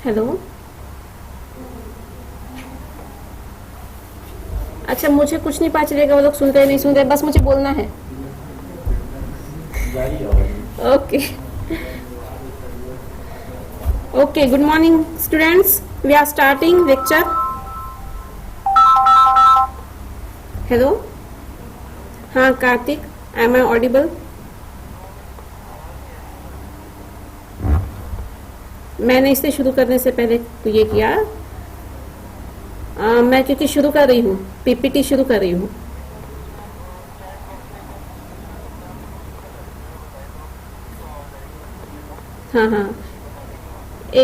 Hello, अच्छा मुझे कुछ नहीं पता चलेगा वो लोग सुन रहे नहीं सुन रहे, बस मुझे बोलना है. Okay okay, good morning students, we are starting lecture. Hello, हाँ कार्तिक, एम आई ऑडिबल? मैंने इसे शुरू करने से पहले ये किया, मैं क्योंकि शुरू कर रही हूँ, पीपीटी शुरू कर रही हूँ. हाँ हाँ,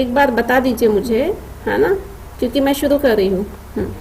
एक बार बता दीजिए मुझे, है ना, क्योंकि मैं शुरू कर रही हूँ. हम्म.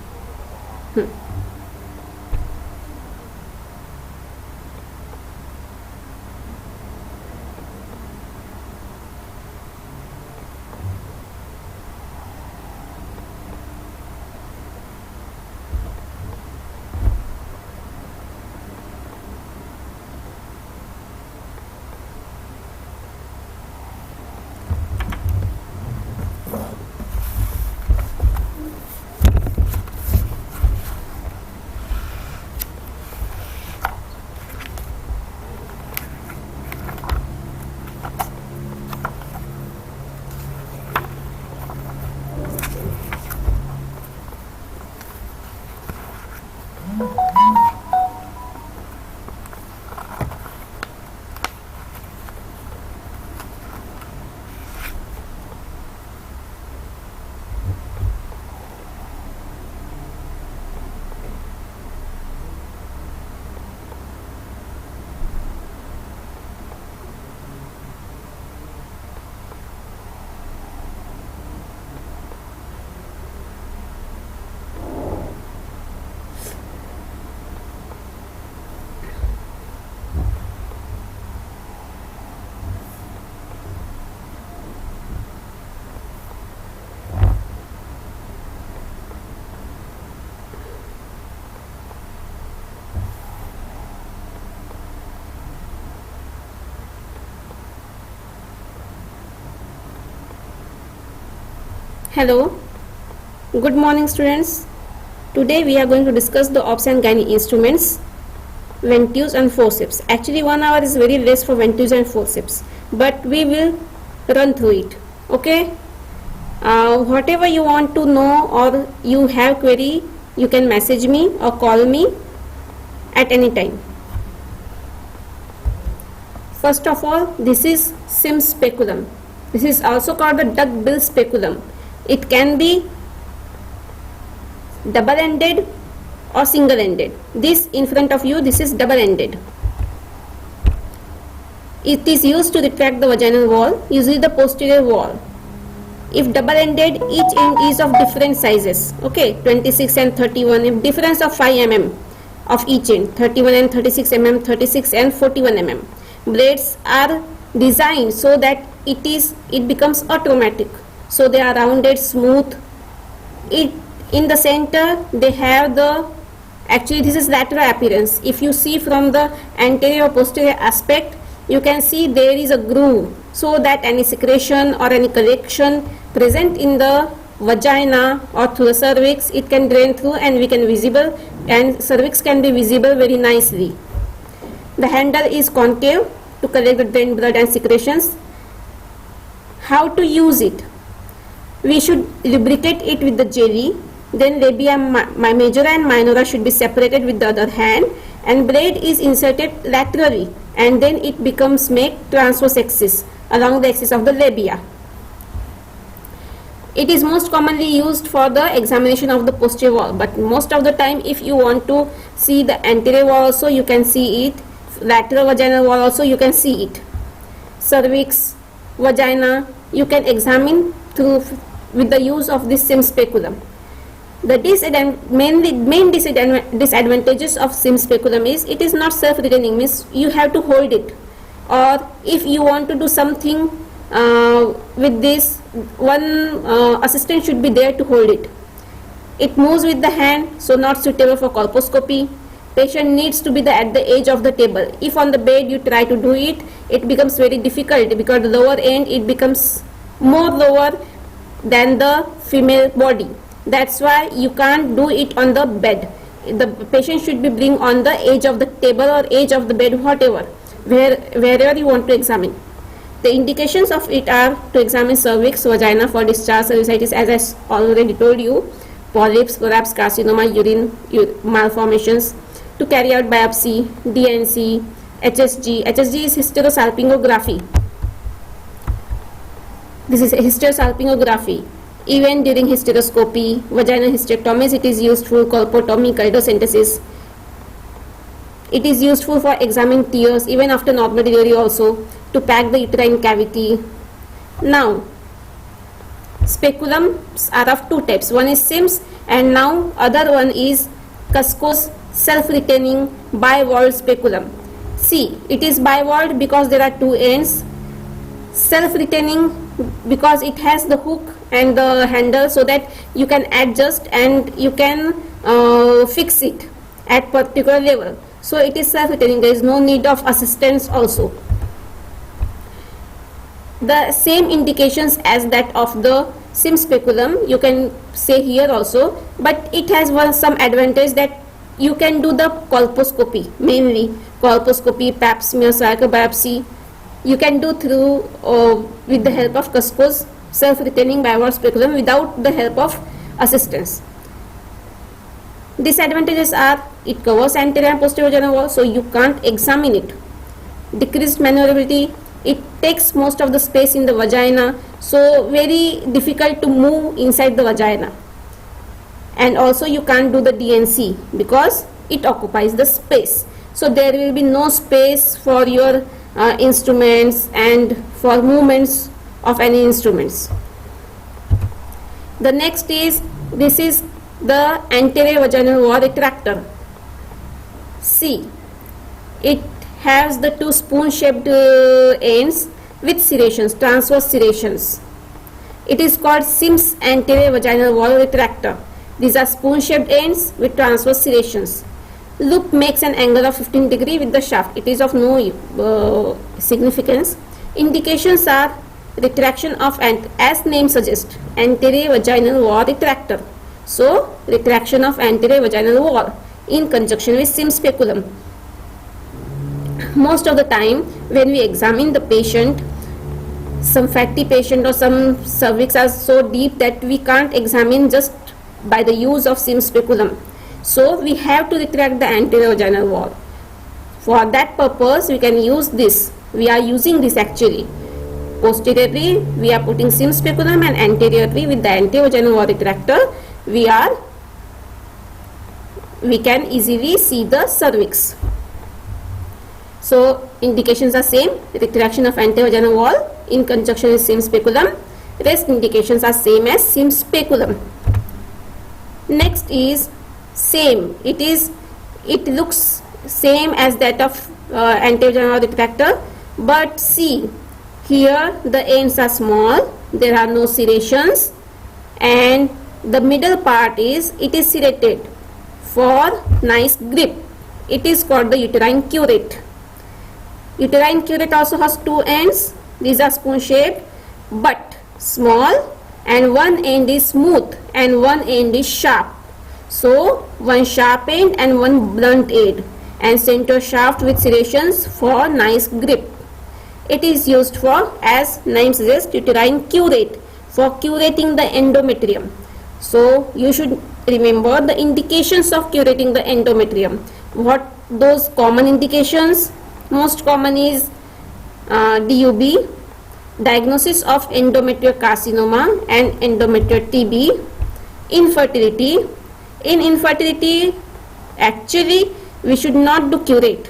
Hello, good morning students. Today we are going to discuss the obs and gynae instruments, ventouse and forceps. Actually 1 hour is very less for ventouse and forceps, but we will run through it. Okay. Whatever you want to know or you have query, you can message me or call me at any time. First of all, this is sim speculum. This is also called the duck-bill speculum. It can be double-ended or single-ended. This in front of you, this is double-ended. It is used to retract the vaginal wall, usually the posterior wall. If double-ended, each end is of different sizes. Okay, 26 and 31. If difference of 5 mm of each end, 31 and 36 mm, 36 and 41 mm. Blades are designed so that it becomes automatic. So they are rounded, smooth. In the center they have actually this is lateral appearance. If you see from the anterior or posterior aspect, you can see there is a groove, so that any secretion or any collection present in the vagina or through the cervix, it can drain through and we can visible, and cervix can be visible very nicely. The handle is concave to collect the drained blood and secretions. How to use it? We should lubricate it with the jelly. Then labia majora and minora should be separated with the other hand, and blade is inserted laterally, and then it becomes make transverse axis along the axis of the labia. It is most commonly used for the examination of the posterior wall, but most of the time if you want to see the anterior wall also, you can see it. Lateral vaginal wall also, you can see it. Cervix, vagina, you can examine through with the use of this sim speculum. The main disadvantages of sim speculum is it is not self-retaining, means you have to hold it, or if you want to do something with this, one assistant should be there to hold it. It moves with the hand, so not suitable for colposcopy. Patient needs to be at the edge of the table. If on the bed you try to do it, it becomes very difficult because the lower end, it becomes more lower than the female body. That's why you can't do it on the bed. The patient should be bring on the edge of the table or edge of the bed, whatever, wherever you want to examine. The indications of it are to examine cervix, vagina for discharge cervicitis, as I already told you, polyps, prolapse, carcinoma, urine malformations, to carry out biopsy, DNC, HSG. HSG is hysterosalpingography. This is hysterosalpingography. Even during hysteroscopy, vaginal hysterectomies, it is used for colpotomy, cheidocentesis. It is useful for examining tears, even after normal delivery also, to pack the uterine cavity. Now, speculums are of two types. One is SIMS, and now other one is Cusco's self-retaining bi-walled speculum. See, it is bi-walled because there are two ends. Self-retaining because it has the hook and the handle, so that you can adjust and you can fix it at particular level. So it is self-retaining. There is no need of assistance also. The same indications as that of the SIM speculum you can say here also, but it has some advantage that you can do the colposcopy, mainly colposcopy, pap smear, cervical biopsy. You can do through with the help of Cusco's self-retaining bi-walled speculum without the help of assistance. Disadvantages are it covers anterior and posterior vaginal wall, so you can't examine it. Decreased maneuverability, it takes most of the space in the vagina, so very difficult to move inside the vagina. And also you can't do the DNC because it occupies the space. So there will be no space for your instruments and for movements of any instruments. The next is, this is the anterior vaginal wall retractor. See, it has the two spoon-shaped ends with serrations, transverse serrations. It is called SIMS anterior vaginal wall retractor. These are spoon-shaped ends with transverse serrations. Loop makes an angle of 15 degrees with the shaft. It is of no significance. Indications are retraction of, as name suggests, anterior vaginal wall retractor. So, retraction of anterior vaginal wall in conjunction with SIM speculum. Most of the time when we examine the patient, some fatty patient or some cervix are so deep that we can't examine just by the use of SIM speculum. So we have to retract the anterior vaginal wall. For that purpose we can use this. We are using this actually. Posteriorly we are putting SIM speculum, and anteriorly with the anterior vaginal wall retractor we can easily see the cervix. So indications are same, retraction of anterior vaginal wall in conjunction with SIM speculum. Rest indications are same as SIM speculum. Next is same. It looks same as that of anterior vaginal wall retractor, but see, here the ends are small, there are no serrations, and the middle part is serrated for nice grip. It is called the uterine curate. Uterine curate also has two ends. These are spoon shaped but small, and one end is smooth and one end is sharp. So one sharp end and one blunt end, and center shaft with serrations for nice grip. It is used for, as name suggests, uterine curate, for curating the endometrium. So you should remember the indications of curating the endometrium. What those common indications? Most common is DUB, diagnosis of endometrial carcinoma and endometrial TB, infertility. In infertility, actually we should not do curate,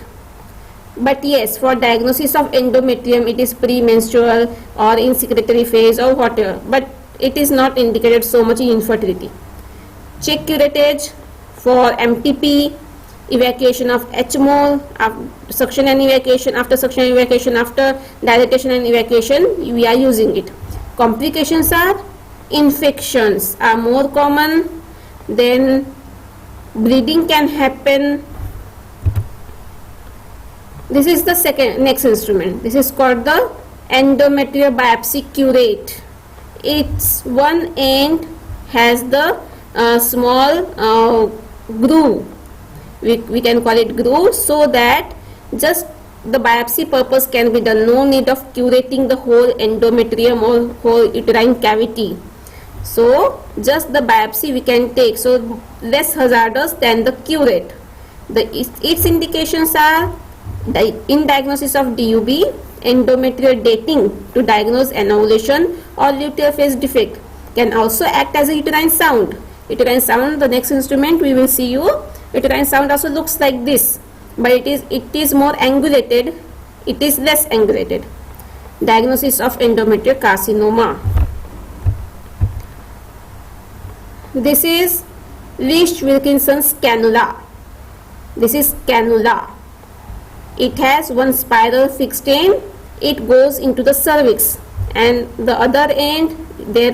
but yes, for diagnosis of endometrium it is premenstrual or in secretory phase or whatever, but it is not indicated so much in infertility. check curettage. For MTP, evacuation of H mole, suction and evacuation, after suction and evacuation, after dilatation and evacuation, we are using it. Complications are infections are more common, then bleeding can happen. This is the next instrument. This is called the endometrial biopsy curette. Its one end has the small groove. We can call it groove, so that just the biopsy purpose can be done. No need of curating the whole endometrium or whole uterine cavity. So just the biopsy we can take, so less hazardous than the curette. Its indications are in diagnosis of DUB, endometrial dating to diagnose anovulation or luteal phase defect, can also act as a uterine sound. Uterine sound, the next instrument we will see you. Uterine sound also looks like this, but it is more angulated, it is less angulated. Diagnosis of endometrial carcinoma. This is Lisch-Wilkinson's cannula. This is cannula. It has one spiral fixed end. It goes into the cervix, and the other end there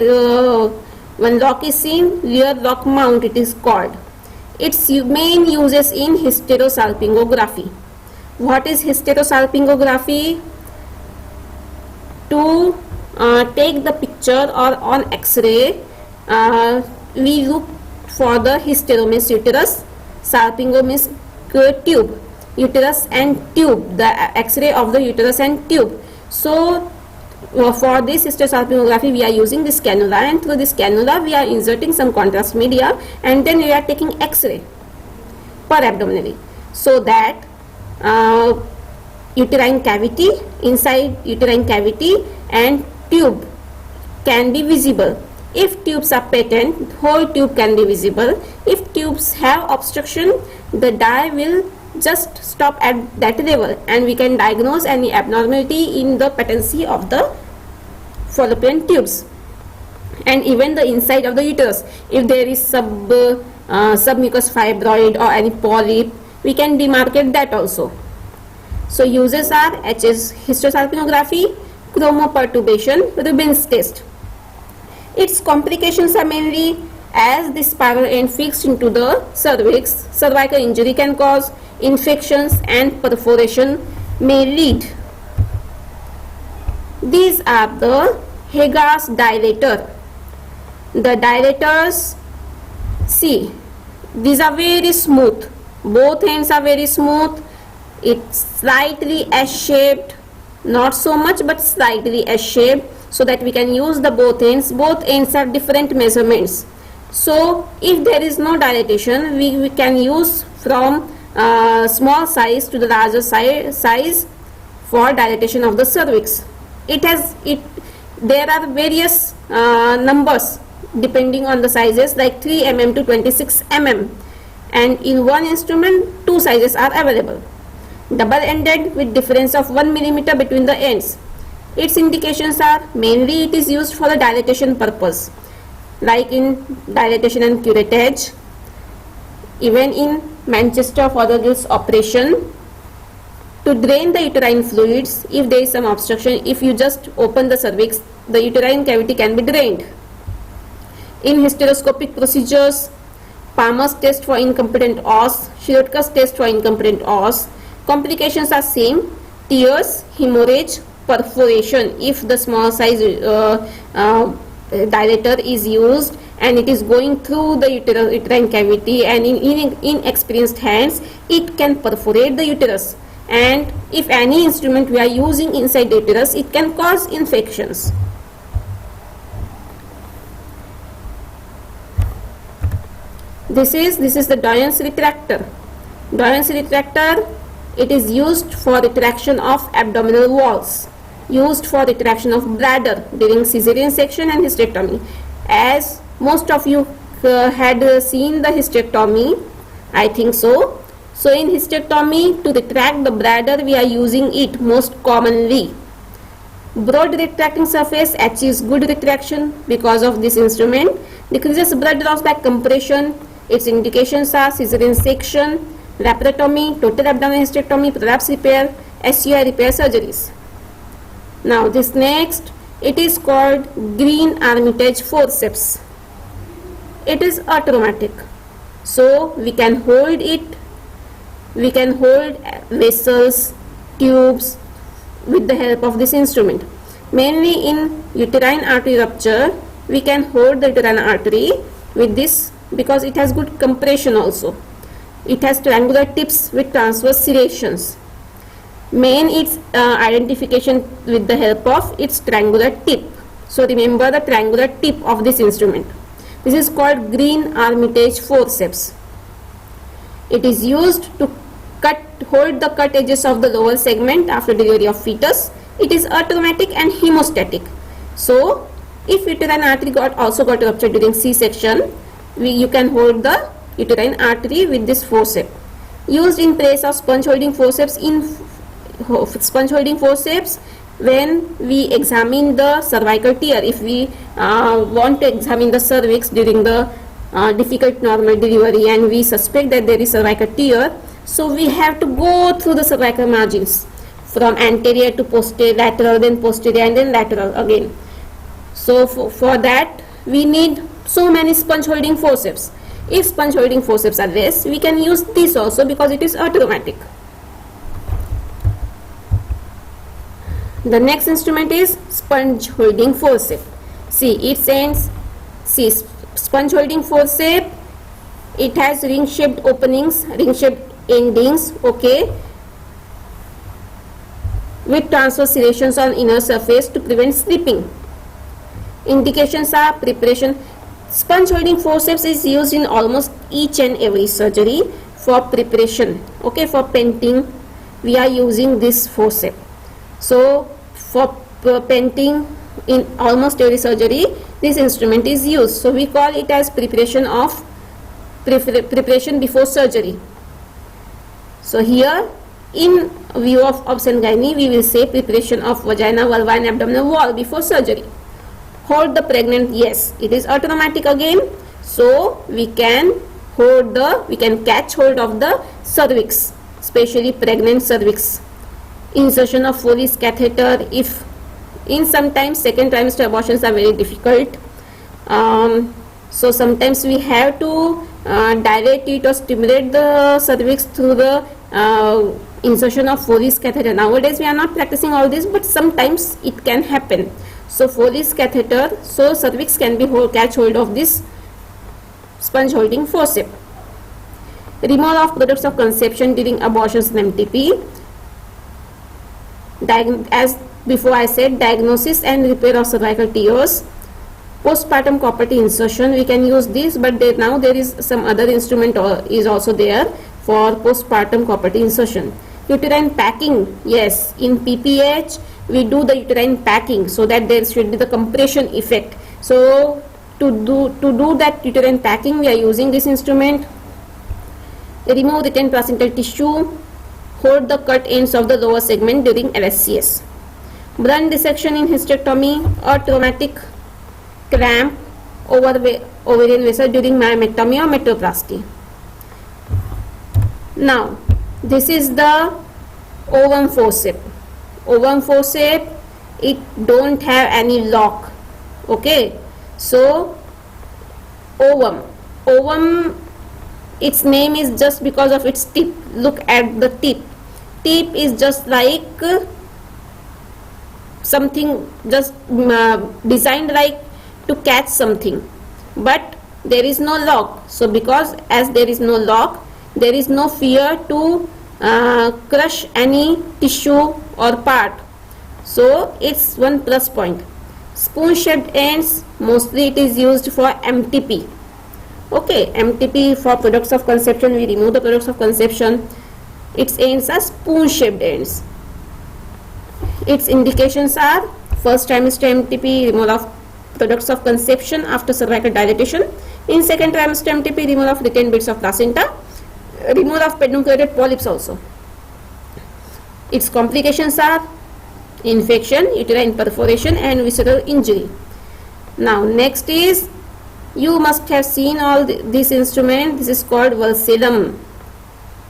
one lock is seen, rear lock mount it is called. Its main uses in hysterosalpingography. What is hysterosalpingography? To take the picture or on X-ray, we look for the hystero means uterus, salpingo means tube, uterus and tube, the X-ray of the uterus and tube. So for this hysterosalpingography we are using this cannula, and through this cannula we are inserting some contrast media, and then we are taking X-ray per abdominally, so that uterine cavity, inside uterine cavity and tube can be visible. If tubes are patent, whole tube can be visible. If tubes have obstruction, the dye will just stop at that level, and we can diagnose any abnormality in the patency of the fallopian tubes, and even the inside of the uterus. If there is submucous fibroid or any polyp, we can demarcate that also. So uses are HS hysterosalpingography, chromoperturbation, Rubin's test. Its complications are mainly as the spiral end fixed into the cervix, cervical injury can cause, infections and perforation may lead. These are the Hagar's dilator. The dilators, see, these are very smooth. Both ends are very smooth. It's slightly S-shaped, not so much but slightly S-shaped, so that we can use the both ends. Both ends are different measurements. So if there is no dilatation, we can use from small size to the larger size for dilatation of the cervix. There are various numbers depending on the sizes, like 3 mm to 26 mm, and in one instrument 2 sizes are available. Double ended with difference of 1 mm between the ends. Its indications are mainly it is used for the dilatation purpose, like in dilatation and curettage, even in Manchester Fothergill's operation, to drain the uterine fluids. If there is some obstruction, if you just open the cervix, the uterine cavity can be drained. In hysteroscopic procedures, Palmer's test for incompetent os, Schrodker's test for incompetent os. Complications are same: tears, hemorrhage, perforation if the small size dilator is used and it is going through the uterine cavity, and in inexperienced hands it can perforate the uterus, and if any instrument we are using inside the uterus, it can cause infections. This is the Doyen's retractor. Doyen's retractor, it is used for retraction of abdominal walls, used for retraction of bladder during cesarean section and hysterectomy. As most of you had seen the hysterectomy, I think so. So in hysterectomy, to retract the bladder, we are using it most commonly. Broad retracting surface achieves good retraction because of this instrument. Decreases blood loss by compression. Its indications are cesarean section, laparotomy, total abdominal hysterectomy, prolapse repair, SUI repair surgeries. Now this next, it is called green Armitage forceps. It is automatic, so we can hold it. We can hold vessels, tubes with the help of this instrument. Mainly in uterine artery rupture, we can hold the uterine artery with this because it has good compression also. It has triangular tips with transverse serrations. Main its identification with the help of its triangular tip. So remember the triangular tip of this instrument. This is called green Armitage forceps. It is used to hold the cut edges of the lower segment after delivery of fetus. It is automatic and hemostatic. So if uterine artery also got ruptured during C-section, you can hold the uterine artery with this forceps. Used in place of sponge holding forceps when we examine the cervical tear. If we want to examine the cervix during the difficult normal delivery and we suspect that there is cervical tear, so we have to go through the cervical margins from anterior to posterior, lateral, then posterior, and then lateral again. So for that we need so many sponge holding forceps. If sponge holding forceps are less, we can use this also because it is automatic. The next instrument is sponge holding forceps. See its ends. See sponge holding forceps. It has ring shaped openings, ring shaped endings, okay, with transverse serrations on inner surface to prevent slipping. Indications are preparation. Sponge holding forceps is used in almost each and every surgery for preparation. Okay, for penting we are using this forceps. So for penting in almost every surgery this instrument is used. So we call it as preparation before surgery. So here in view of obs and gynae we will say preparation of vagina, vulva and abdominal wall before surgery. Hold the pregnant, yes, it is automatic again, so we can catch hold of the cervix, especially pregnant cervix. Insertion of Foley's catheter, if in sometimes second trimester abortions are very difficult, so sometimes we have to dilate it or stimulate the cervix through the insertion of Foley's catheter. Nowadays we are not practicing all this, but sometimes it can happen. So Foley's catheter, so cervix can be catch hold of this sponge holding forceps. Removal of products of conception during abortions in MTP. As before I said, diagnosis and repair of cervical tears. Postpartum copper T insertion, we can use this, but now there is some other instrument is also there for postpartum copper T insertion. Uterine packing, yes, in PPH we do the uterine packing so that there should be the compression effect. So to do that uterine packing we are using this instrument. Remove retained placental tissue. Hold the cut ends of the lower segment during LSCS. Blunt dissection in hysterectomy or traumatic cramp over ovarian vessel during myomectomy or metroplasty. Now this is the ovum forceps. Ovum forceps, it don't have any lock. Okay, so ovum, its name is just because of its tip. Look at the tip. Tip is just like something just designed like to catch something, but there is no lock. So because as there is no lock, there is no fear to crush any tissue or part. So it's one plus point. Spoon shaped ends, mostly it is used for MTP. Okay, MTP for products of conception, we remove the products of conception. Its ends are spoon shaped ends. Its indications are first trimester MTP, removal of products of conception after cervical dilatation. In second trimester MTP, removal of retained bits of placenta, removal of pedunculated polyps also. Its complications are infection, uterine perforation and visceral injury. Now next is You must have seen all this instrument. This is called valsalum.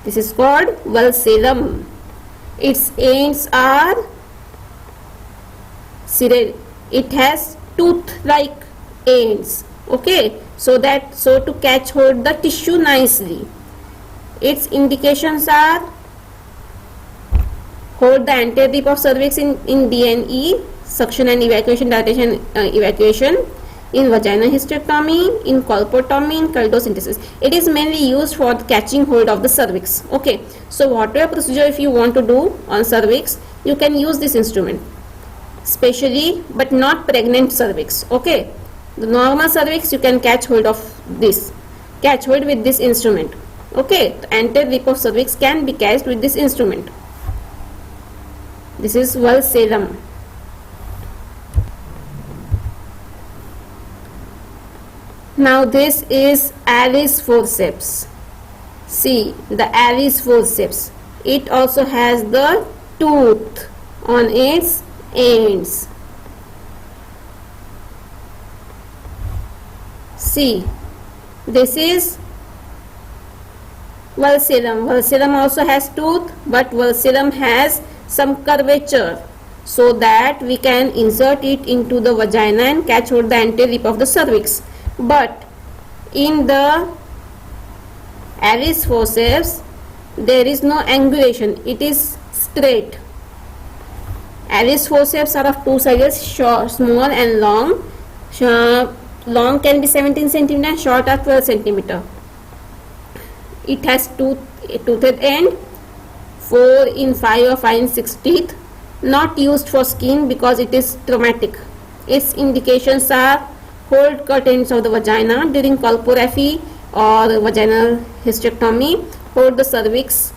This is called valsalum. Its ends are serrated. It has tooth-like ends. Okay, so to catch hold the tissue nicely. Its indications are hold the anterior tip of cervix in DNE, suction and evacuation, dilatation, evacuation, in vaginal hysterectomy, in colpotomy, in cholecystectomy. It is mainly used for catching hold of the cervix. Okay, so whatever procedure if you want to do on cervix, you can use this instrument, specially but not pregnant cervix. Okay, the normal cervix you can catch hold with this instrument. Okay, the anterior tip of cervix can be catched with this instrument. This is valsalum. Now this is Allis forceps. See the Allis forceps. It also has the tooth on its ends. See, this is valsalum. Valsalum also has tooth, but valsalum has some curvature, so that we can insert it into the vagina and catch hold the anterior lip of the cervix. But in the Allis forceps there is no angulation, it is straight. Allis forceps are of two sizes, short, small and long. Long can be 17 cm, short are 12 cm. It has toothed end, 4 in 5 or 5 in 6 teeth. Not used for skin because it is traumatic. Its indications are hold cut ends of the vagina during colporrhaphy or vaginal hysterectomy, hold the cervix.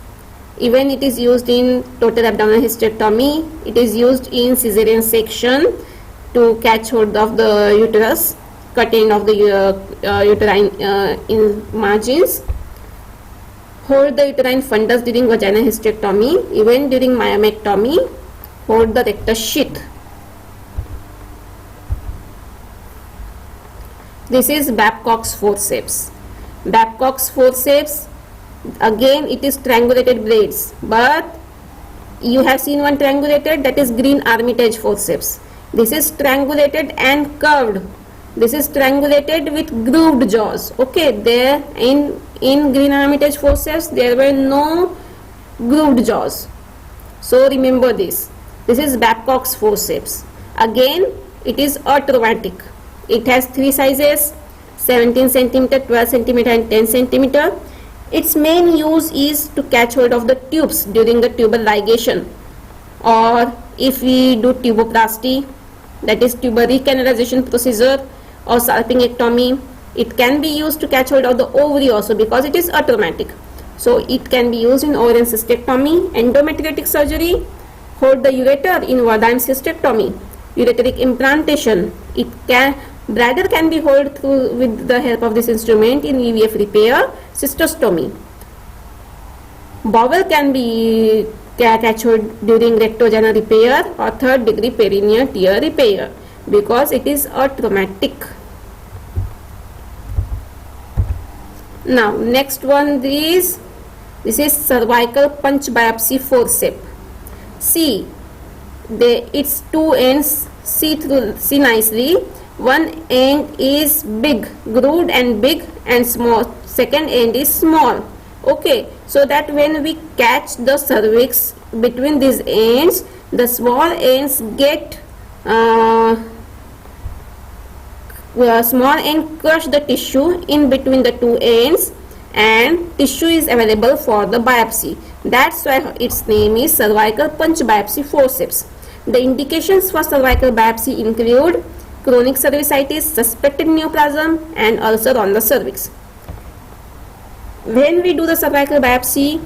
Even it is used in total abdominal hysterectomy. It is used in cesarean section to catch hold of the uterus, cut end of the uterine in margins. Hold the uterine fundus during vaginal hysterectomy. Even during myomectomy, hold the rectus sheath. This is Babcock's forceps. Babcock's forceps, again it is triangulated blades, but you have seen one triangulated, that is green Armitage forceps. This is triangulated and curved. This is triangulated with grooved jaws. Okay, there in green Armitage forceps there were no grooved jaws. So remember this. This is Babcock's forceps. Again, it is a traumatic. It has three sizes, 17 cm, 12 cm and 10 cm. Its main use is to catch hold of the tubes during the tubal ligation, or if we do tuboplasty, that is tubal recanalization procedure, or salpingectomy. It can be used to catch hold of the ovary also because it is atraumatic. So it can be used in ovarian cystectomy, endometriotic surgery, hold the ureter in Wadheim's hysterectomy, ureteric implantation. Bladder can be held through with the help of this instrument in EVF repair, cystostomy. Bowel can be catch hold during rectovaginal repair or third degree perineal tear repair because it is a traumatic. Now next one is, this is cervical punch biopsy forceps. See, its two ends see nicely. One end is big, grooved and big, and small. Second end is small. Okay, so that when we catch the cervix between these ends, the small ends get small end crush the tissue in between the two ends, and tissue is available for the biopsy. That's why its name is cervical punch biopsy forceps. The indications for cervical biopsy include chronic cervicitis, suspected neoplasm, and ulcer on the cervix. When we do the cervical biopsy,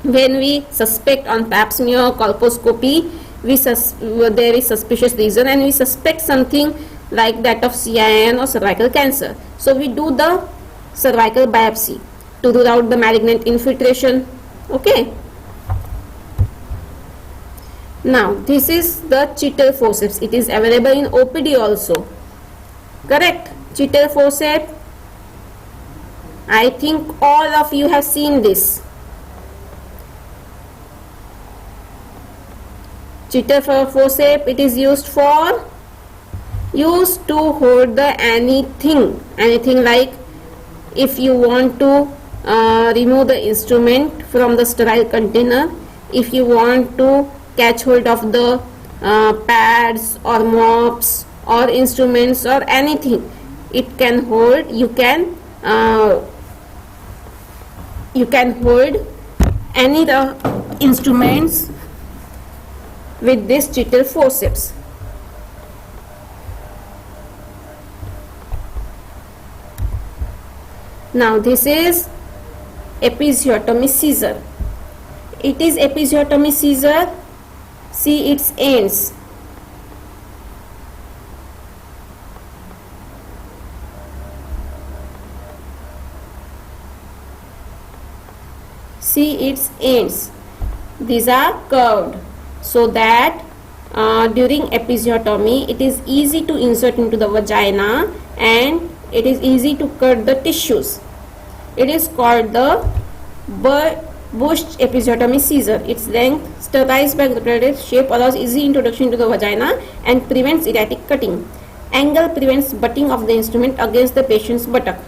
when we suspect on pap smear or colposcopy, there is suspicious lesion and we suspect something like that of CIN or cervical cancer. So we do the cervical biopsy to rule out the malignant infiltration. Okay. Now this is the Cheatle forceps. It is available in OPD also. Correct. Chitter forceps. I think all of you have seen this. Chitter forceps, it is used to hold the anything like if you want to remove the instrument from the sterile container, if you want to catch hold of the pads or mops or instruments or anything, it can hold. You can hold any the instruments with this chitter forceps. Now this is episiotomy scissor. It is episiotomy scissor. See its ends. See its ends. These are curved, so that during episiotomy it is easy to insert into the vagina and it is easy to cut the tissues. It is called the Bush episiotomy scissor. Its length, sterilized by rotated shape, allows easy introduction into the vagina and prevents erratic cutting. Angle prevents butting of the instrument against the patient's buttock.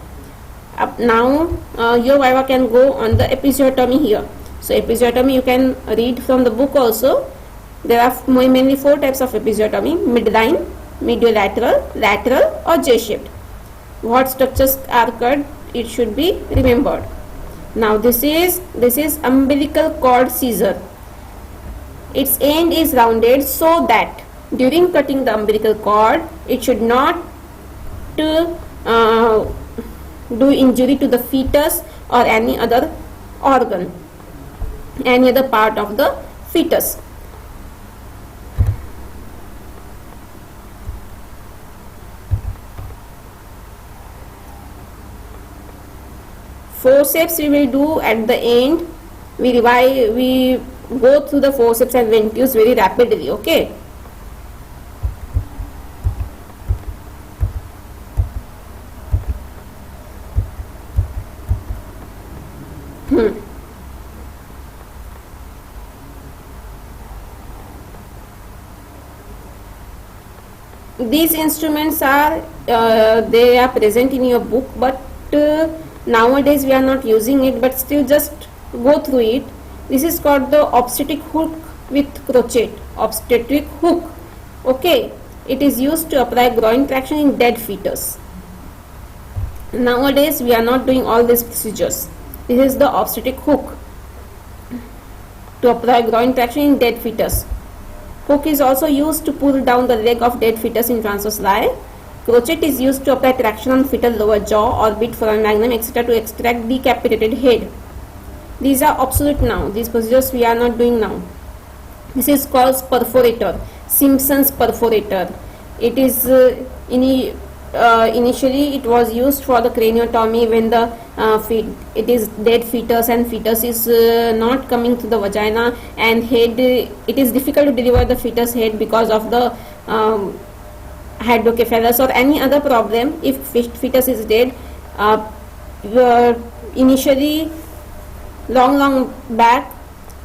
Now your viva can go on the episiotomy here. So episiotomy you can read from the book also. There are mainly 4 types of episiotomy: midline, mediolateral, lateral or J-shaped. What structures are cut, it should be remembered. Now this is umbilical cord scissor. Its end is rounded so that during cutting the umbilical cord it should not do injury to the fetus or any other organ, any other part of the fetus. Forceps we will do at the end. We go through the forceps and ventus very rapidly. Okay. These instruments are they are present in your book, but nowadays we are not using it, but still just go through it. This is called the obstetric hook with crochet. Obstetric hook. Okay. It is used to apply groin traction in dead fetus. Nowadays we are not doing all these procedures. This is the obstetric hook to apply groin traction in dead fetus. Hook is also used to pull down the leg of dead fetus in transverse lie. Crochet is used to apply traction on fetal lower jaw, orbit, foramen magnum, etc. to extract decapitated head. These are obsolete now. These procedures we are not doing now. This is called perforator, Simpson's perforator. It is initially it was used for the craniotomy when the it is dead fetus and fetus is not coming to the vagina and head. It is difficult to deliver the fetus head because of the hydrocephalus or any other problem. If fetus is dead, initially long back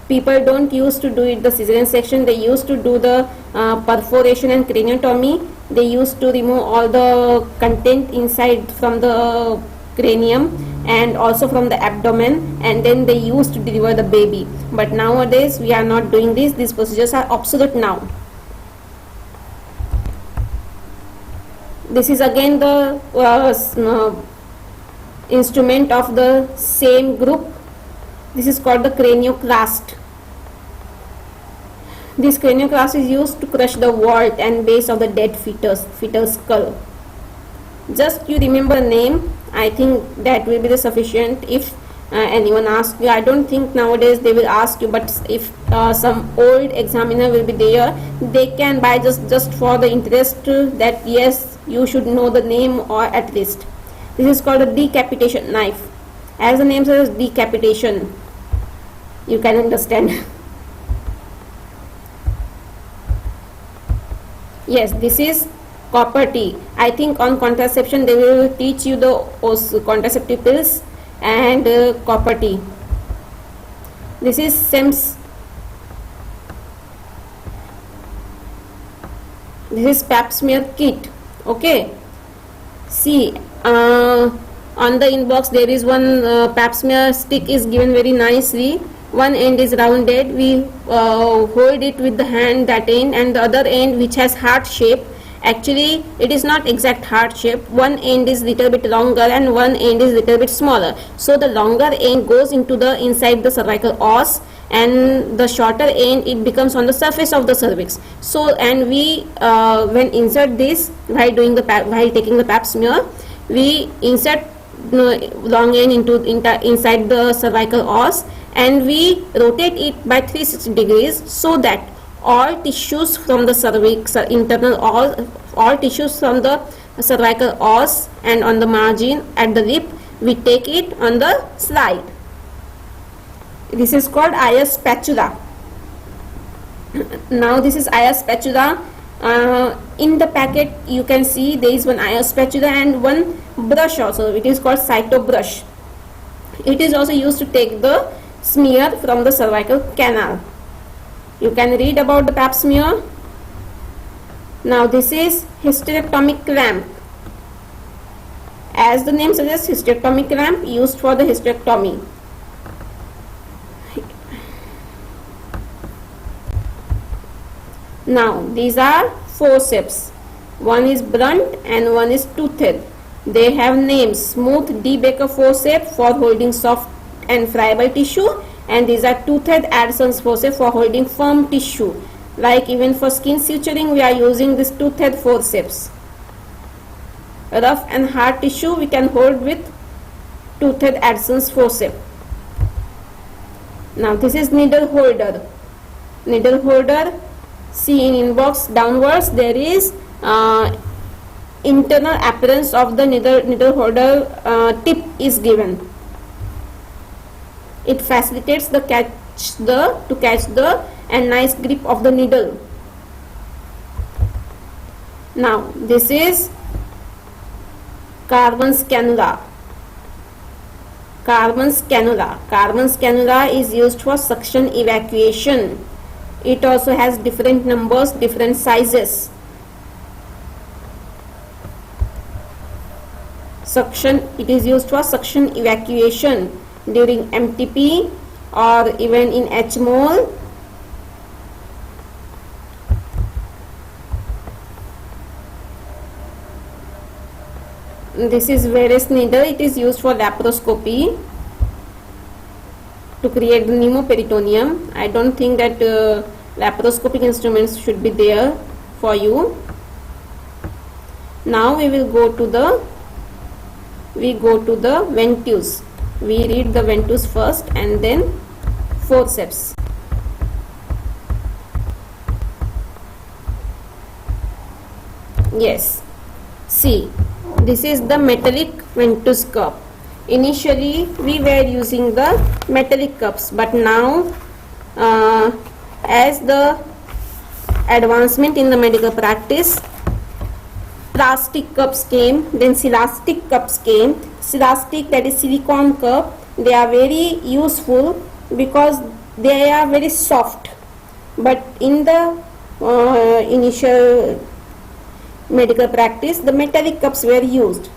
people don't used to do it the cesarean section. They used to do the perforation and craniotomy. They used to remove all the content inside from the cranium and also from the abdomen, and then they used to deliver the baby. But nowadays we are not doing this. These procedures are obsolete now. This is again the instrument of the same group. This is called the cranioclast. This cranioclast is used to crush the vault and base of the dead fetal skull. Just you remember name. I think that will be the sufficient. If anyone asks you, I don't think nowadays they will ask you, but if some old examiner will be there, they can buy just for the interest that yes, you should know the name or at least. This is called a decapitation knife. As the name says, decapitation. You can understand. Yes, this is copper T. I think on contraception they will teach you the contraceptive pills and copper T. This is SIMS. This is pap smear kit. Okay. See, on the inbox there is one pap smear stick is given very nicely. One end is rounded. We hold it with the hand, that end, and the other end which has heart shape. Actually it is not exact heart shape. One end is little bit longer and one end is little bit smaller. So the longer end goes into the inside the cervical os, and the shorter end it becomes on the surface of the cervix. So, and we when insert this while doing the while taking the pap smear, we insert long end inside the cervical os, and we rotate it by 360 degrees, so that all tissues from the cervix, internal all tissues from the cervical os and on the margin at the lip, we take it on the slide. This is called IS spatula. Now this is IS spatula. In the packet you can see there is one IS spatula and one brush also. It is called cyto brush. It is also used to take the smear from the cervical canal. You can read about the pap smear. Now this is hysterectomy clamp. As the name suggests, hysterectomy clamp used for the hysterectomy. Now these are forceps. One is blunt and one is toothed. They have names: smooth D. Baker forceps for holding soft and friable tissue, and these are toothed Addison's forceps for holding firm tissue. Like even for skin suturing we are using this toothed forceps. Rough and hard tissue we can hold with toothed Addison's forceps. Now this is needle holder. Needle holder, see in inbox downwards there is internal appearance of the needle holder tip is given. It facilitates the catch the and nice grip of the needle. Now this is Carman's cannula. Carman's cannula. Carman's cannula is used for suction evacuation. It also has different numbers, different sizes. Suction, it is used for suction evacuation during MTP or even in HMOL. This is Veress needle. It is used for laparoscopy to create the pneumoperitoneum. I don't think that laparoscopic instruments should be there for you. Now we will go to the ventouse. We read the ventouse first and then forceps. Yes, see, this is the metallic ventouse cup. Initially we were using the metallic cups, but now as the advancement in the medical practice, plastic cups came, then celastic cups came. Celastic, that is silicone cup, they are very useful because they are very soft, but in the initial medical practice the metallic cups were used.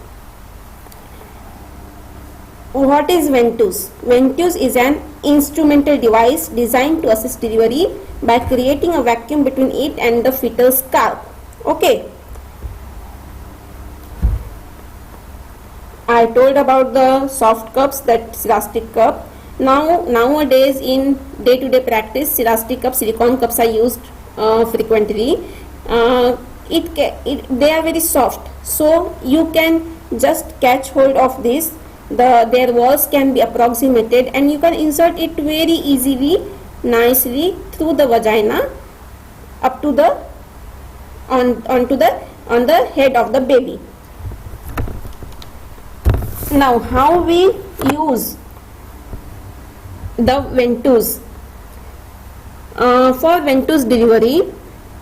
What is ventouse? Ventouse is an instrumental device designed to assist delivery by creating a vacuum between it and the fetal scalp. Okay. I told about the soft cups, that celastic cup. Nowadays in day-to-day practice, celastic cups, silicone cups are used frequently. They are very soft, so you can just catch hold of this. Their walls can be approximated and you can insert it very easily, nicely through the vagina up to the on the head of the baby. Now how we use the ventouse? For ventouse delivery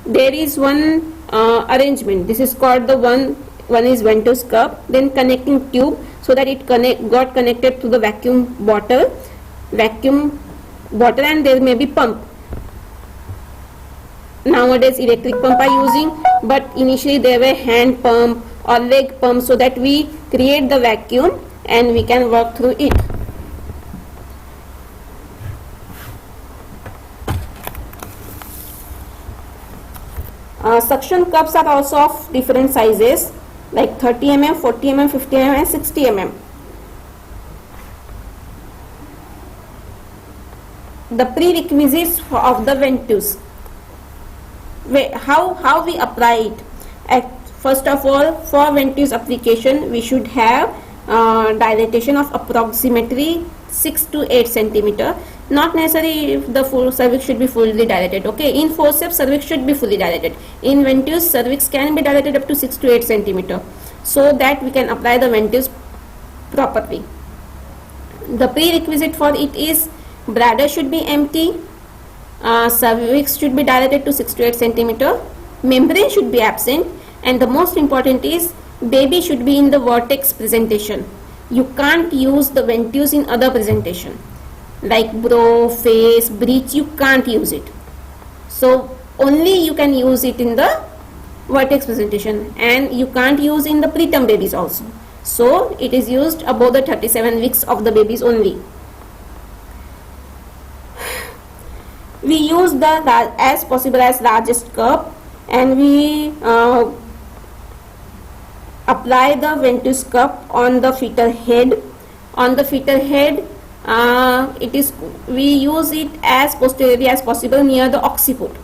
there is one arrangement. This is called the one is ventouse cup, then connecting tube, so that it got connected to the vacuum bottle, and there may be pump. Nowadays electric pump are using, but initially there were hand pump or leg pump, so that we create the vacuum and we can work through it. Suction cups are also of different sizes, like 30 mm, 40 mm, 50 mm and 60 mm. The prerequisites of the ventouse. How we apply it? First of all, for ventouse application, we should have dilatation of approximately 6 to 8 centimeter. Not necessary if the full cervix should be fully dilated. Okay, in forceps cervix should be fully dilated. In ventouse cervix can be dilated up to 6 to 8 centimeter, so that we can apply the ventouse properly. The prerequisite for it is bladder should be empty, cervix should be dilated to 6 to 8 centimeter, membrane should be absent, and the most important is baby should be in the vortex presentation. You can't use the ventouse in other presentation like bro, face, breech. You can't use it. So only you can use it in the vortex presentation, and you can't use in the preterm babies also. So it is used above the 37 weeks of the babies only. We use the as possible as largest cup, and we apply the ventouse cup on the fetal head. On the fetal head, we use it as posteriorly as possible near the occiput.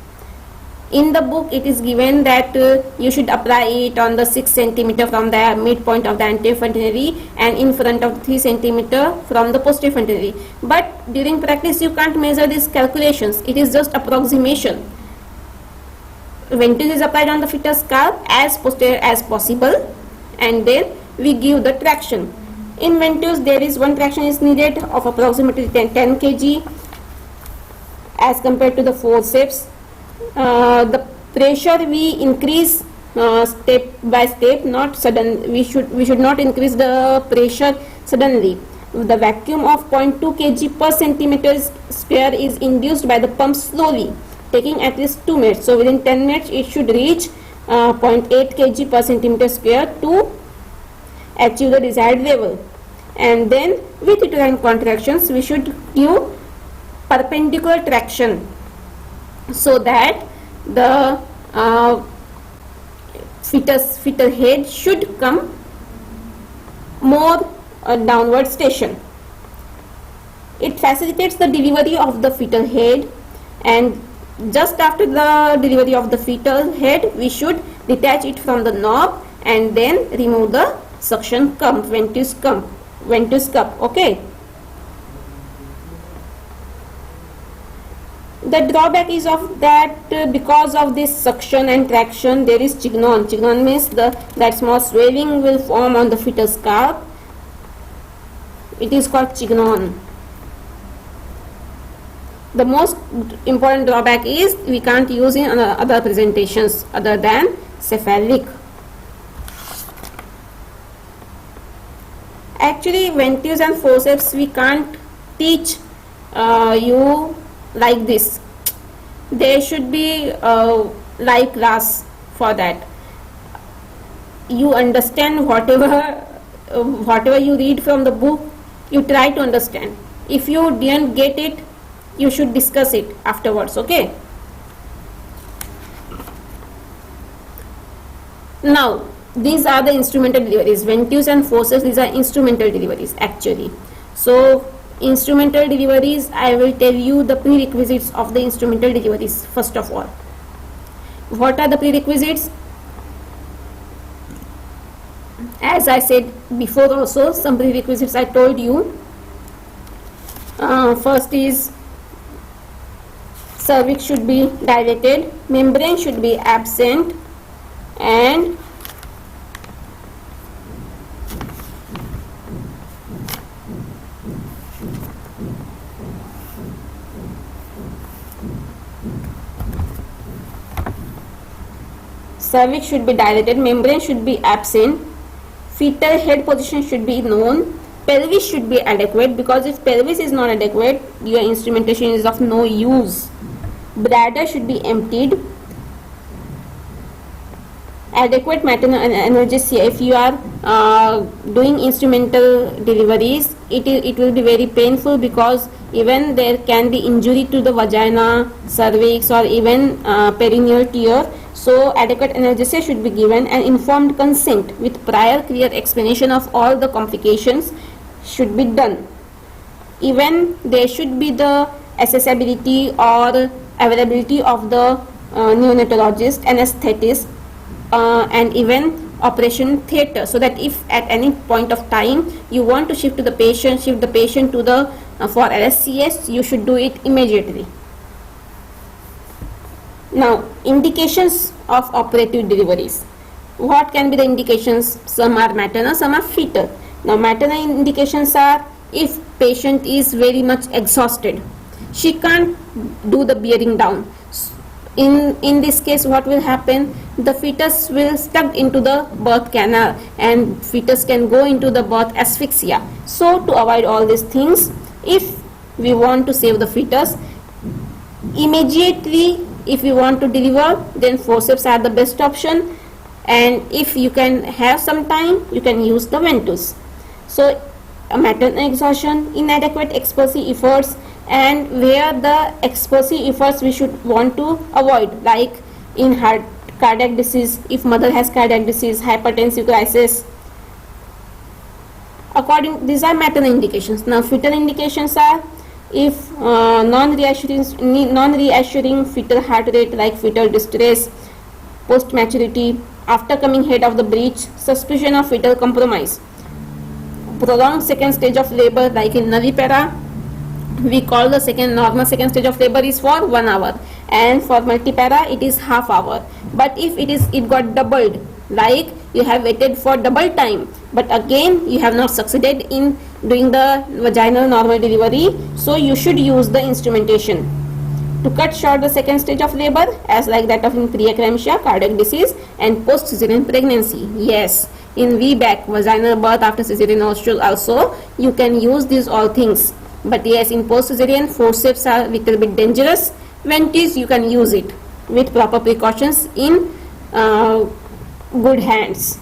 In the book it is given that you should apply it on the 6 centimeter from the midpoint of the anterior funtillary and in front of 3 centimeter from the posterior funtillary. But during practice you can't measure these calculations. It is just approximation. Ventouse is applied on the fetus scalp as posterior as possible, and then we give the traction. In ventouse there is one traction is needed of approximately 10 kg as compared to the forceps. The pressure we increase step by step, not sudden. We should not increase the pressure suddenly. The vacuum of 0.2 kg per centimeter square is induced by the pump slowly, taking at least 2 minutes. So within 10 minutes it should reach 0.8 kg per centimeter square to achieve the desired level. And then with uterine contractions we should give perpendicular traction, so that the fetal head should come more downward station. It facilitates the delivery of the fetal head, and just after the delivery of the fetal head we should detach it from the knob and then remove the suction cup, ventouse cup. Okay. The drawback is of that because of this suction and traction there is chignon. Chignon means that small swelling will form on the fetal scalp. It is called chignon. The most important drawback is we can't use in other presentations other than cephalic. Actually ventouse and forceps we can't teach you like this. There should be live class for that. You understand whatever you read from the book, you try to understand. If you didn't get it, you should discuss it afterwards. Okay. Now these are the instrumental deliveries. Ventouse and forceps, these are instrumental deliveries actually. So instrumental deliveries, I will tell you the prerequisites of the instrumental deliveries. First of all, what are the prerequisites? As I said before also, some prerequisites I told you. First is cervix should be dilated, membrane should be absent, and cervix should be dilated, membrane should be absent, fetal head position should be known, pelvis should be adequate, because if pelvis is not adequate, your instrumentation is of no use. Bladder should be emptied. Adequate maternal analgesia. If you are doing instrumental deliveries, it will be very painful, because even there can be injury to the vagina, cervix, or even perineal tear. So adequate analgesia should be given, and informed consent with prior clear explanation of all the complications should be done. Even there should be the accessibility or availability of the neonatologist, anesthetist, and even operation theatre, so that if at any point of time you want to shift the patient to the for LSCS, you should do it immediately. Now, indications of operative deliveries. What can be the indications? Some are maternal, some are fetal. Now, maternal indications are if patient is very much exhausted, she can't do the bearing down. In this case, what will happen? The fetus will stuck into the birth canal, and fetus can go into the birth asphyxia. So to avoid all these things, if we want to save the fetus immediately, if you want to deliver, then forceps are the best option, and if you can have some time, you can use the ventouse. So maternal exhaustion, inadequate expulsive efforts, and where the expulsive efforts we should want to avoid, like in cardiac disease, if mother has cardiac disease, hypertensive crisis. These are maternal indications. Now fetal indications are if non-reassuring fetal heart rate, like fetal distress, post maturity, after coming head of the breech, suspicion of fetal compromise, prolonged second stage of labor, like in nulliparous. We call the normal second stage of labor is for 1 hour, and for multipara it is half hour. But if it got doubled, like you have waited for double time, but again you have not succeeded in doing the vaginal normal delivery, so you should use the instrumentation to cut short the second stage of labor, as like that of in preeclampsia, cardiac disease, and post cesarean pregnancy. Yes, in VBAC, vaginal birth after cesarean also you can use these all things. But yes, in post cesarean, forceps are little bit dangerous. Ventouse you can use it with proper precautions in good hands.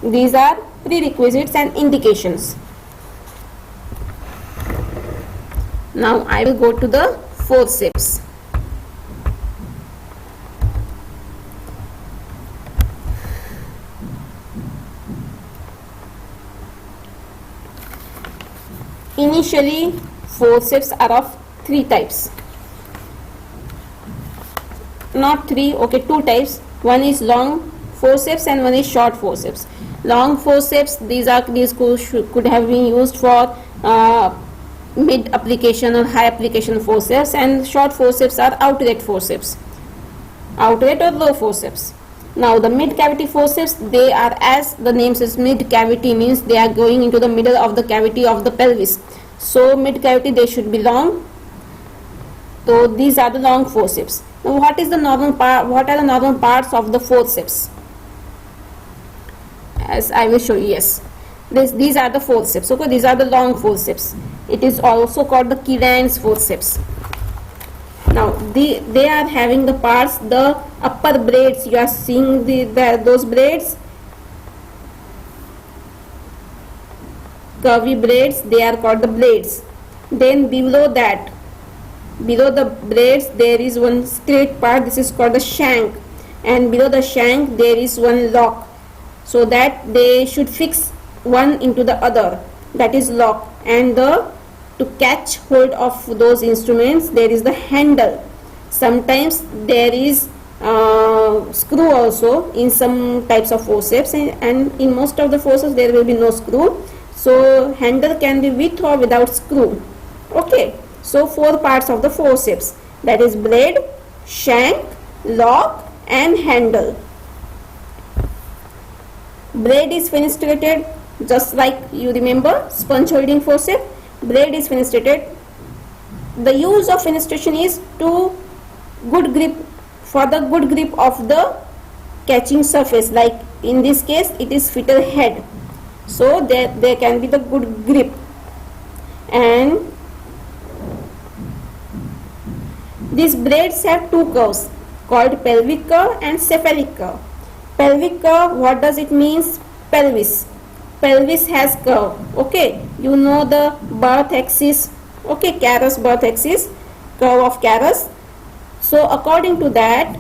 These are prerequisites and indications. Now I will go to the forceps. Initially, forceps are of 3 types. Not 3, okay, 2 types. One is long forceps and one is short forceps. Long forceps, these could have been used for mid application or high application forceps, and short forceps are outlet forceps, outlet or low forceps. Now the mid cavity forceps, they are, as the name says, mid cavity means they are going into the middle of the cavity of the pelvis. So mid cavity, they should be long. So these are the long forceps. Now what is the normal part? What are the normal parts of the forceps? As I will show you. Yes, these are the forceps. Okay, these are the long forceps. It is also called the Killian's forceps. Now they are having the parts, the upper braids. You are seeing those braids, curvy braids. They are called the blades. Then below that, below the braids, there is one straight part. This is called the shank, and below the shank there is one lock, so that they should fix one into the other. That is lock. And to catch hold of those instruments, there is the handle. Sometimes there is screw also in some types of forceps, and in most of the forceps there will be no screw. So handle can be with or without screw. Okay, so 4 parts of the forceps, that is blade, shank, lock and handle. Blade is fenestrated, just like you remember sponge holding forceps. Blade is fenestrated. The use of fenestration is to good grip for the good grip of the catching surface, like in this case it is fetal head, so there can be the good grip. And these braids have two curves called pelvic curve and cephalic curve. Pelvic curve, what does it means? Pelvis has curve. Okay, you know the birth axis, okay, Carus birth axis, curve of Carus. So according to that,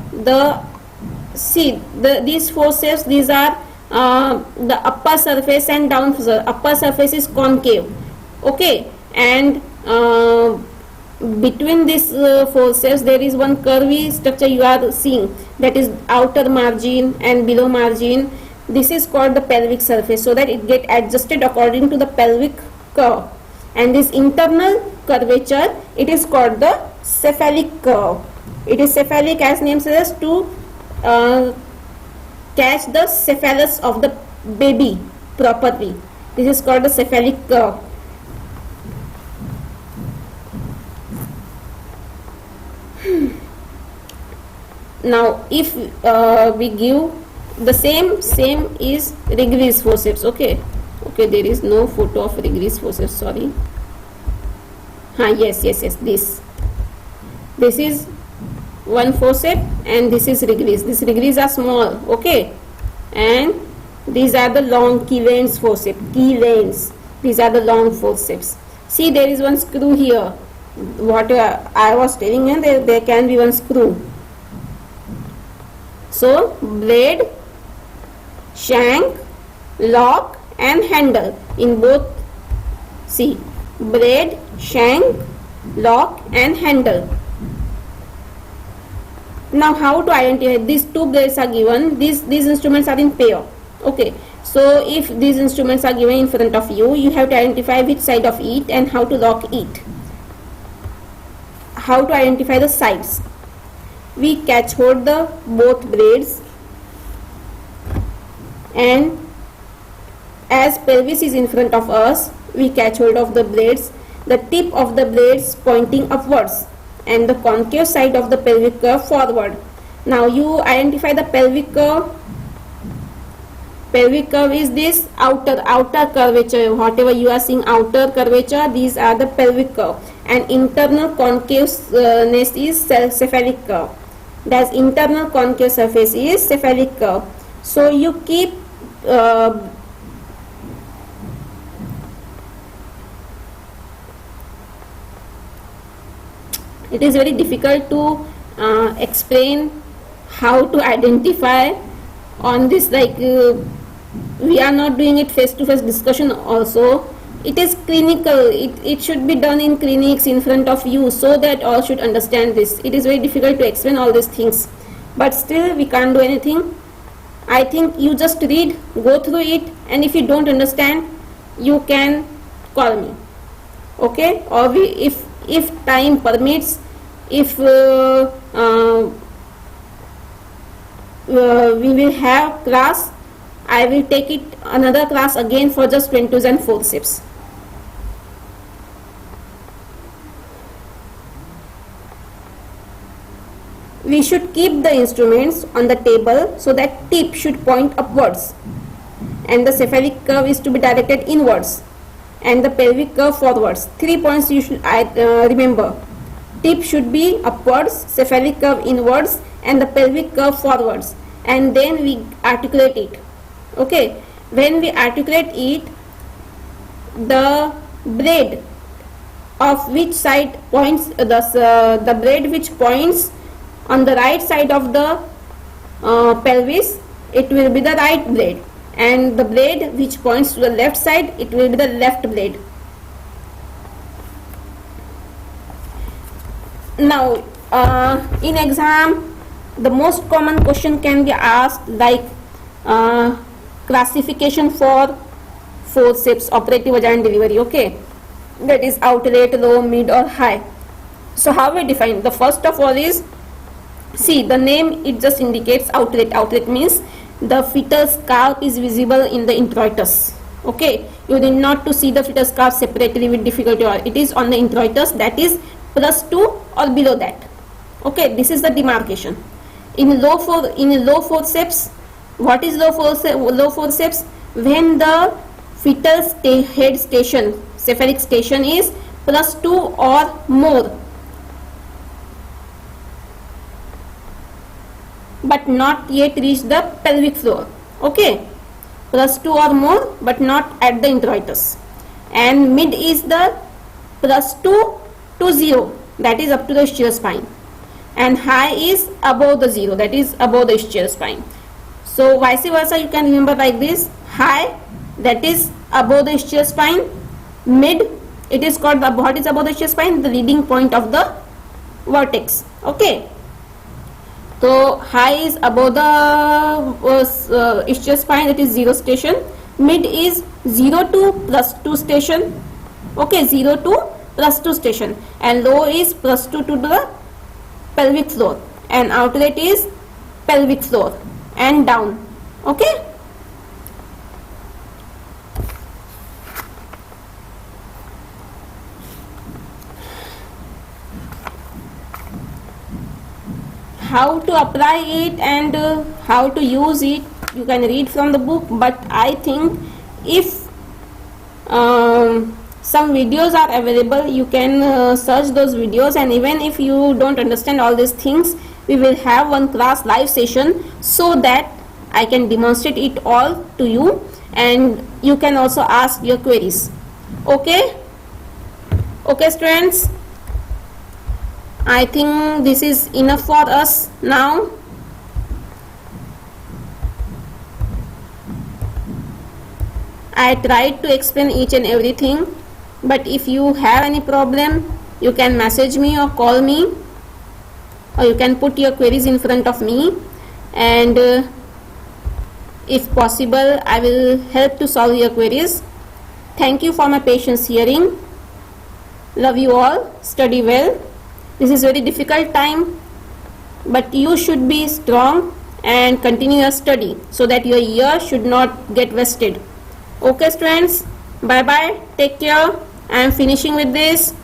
these forceps, these are the upper surface and down surface. Upper surface is concave, okay, and between these forceps there is one curvy structure you are seeing, that is outer margin and below margin. This is called the pelvic surface, so that it get adjusted according to the pelvic curve. And this internal curvature, it is called the cephalic curve. It is cephalic, as name suggests, to catch the cephalus of the baby properly. This is called the cephalic curve. Now if we give the same is Wrigley's forceps. Okay, there is no photo of Wrigley's forceps, sorry. Yes, this is one forceps and this is Wrigley's. These Wrigley's are small, okay, and these are the long key veins forceps. These are the long forceps. See, there is one screw here. What I was telling you, there can be one screw. So blade, shank, lock and handle in both. See, blade, shank, lock and handle. Now how to identify? These two blades are given. These instruments are in pair. Okay, so if these instruments are given in front of you, you have to identify which side of it and how to lock it. How to identify the sides? We catch hold the both blades, and as pelvis is in front of us, we catch hold of the blades, the tip of the blades pointing upwards and the concave side of the pelvic curve forward. Now you identify the pelvic curve. Pelvic curve is this outer curvature. Whatever you are seeing outer curvature, these are the pelvic curve, and internal concaveness is cephalic curve. That internal concave surface is cephalic curve. So you keep it is very difficult to explain how to identify on this, like we are not doing it face to face discussion also. It is clinical, it should be done in clinics in front of you, so that all should understand this. It is very difficult to explain all these things, but still we can't do anything. I think you just read, go through it, and if you don't understand, you can call me, okay, or if time permits, if we will have class, I will take it another class again for just 20s and forceps. We should keep the instruments on the table so that tip should point upwards, and the cephalic curve is to be directed inwards and the pelvic curve forwards. 3 points you should remember. Tip should be upwards, cephalic curve inwards and the pelvic curve forwards, and then we articulate it. Okay, when we articulate it, the blade of which side points, the blade which points on the right side of the pelvis, it will be the right blade, and the blade which points to the left side, it will be the left blade. Now in exam, the most common question can be asked, like classification for forceps, operative vaginal delivery, okay, that is outlet, low, mid or high. So how we define? The first of all is, see, the name, it just indicates outlet. Outlet means the fetal scalp is visible in the introitus. Okay, you need not to see the fetal scalp separately with difficulty, or it is on the introitus, that is +2 or below that. Okay, this is the demarcation. In low forceps, what is low forceps? When the fetal head station, cephalic station, is +2 or more, but not yet reached the pelvic floor. Okay, +2 or more, but not at the introitus. And mid is the +2 to 0, that is up to the ischial spine, and high is above the 0, that is above the ischial spine. So vice versa, you can remember like this: high, that is above the ischial spine; mid, it is called the, what is above the ischial spine? The leading point of the vertex. Okay, so high is above the ischial spine, that is 0 station. Mid is 0 to +2 station. Okay, 0 to +2 station, and low is +2 to the pelvic floor, and outlet is pelvic floor and down. Okay, how to apply it and how to use it, you can read from the book, but I think if some videos are available, you can search those videos, and even if you don't understand all these things, we will have one class live session so that I can demonstrate it all to you, and you can also ask your queries. Okay, students, I think this is enough for us now. I tried to explain each and everything, but if you have any problem, you can message me or call me, or you can put your queries in front of me, and if possible, I will help to solve your queries. Thank you for my patience hearing. Love you all. Study well. This is very difficult time, but you should be strong and continue your study so that your year should not get wasted. Okay, students, bye bye, take care. I am finishing with this.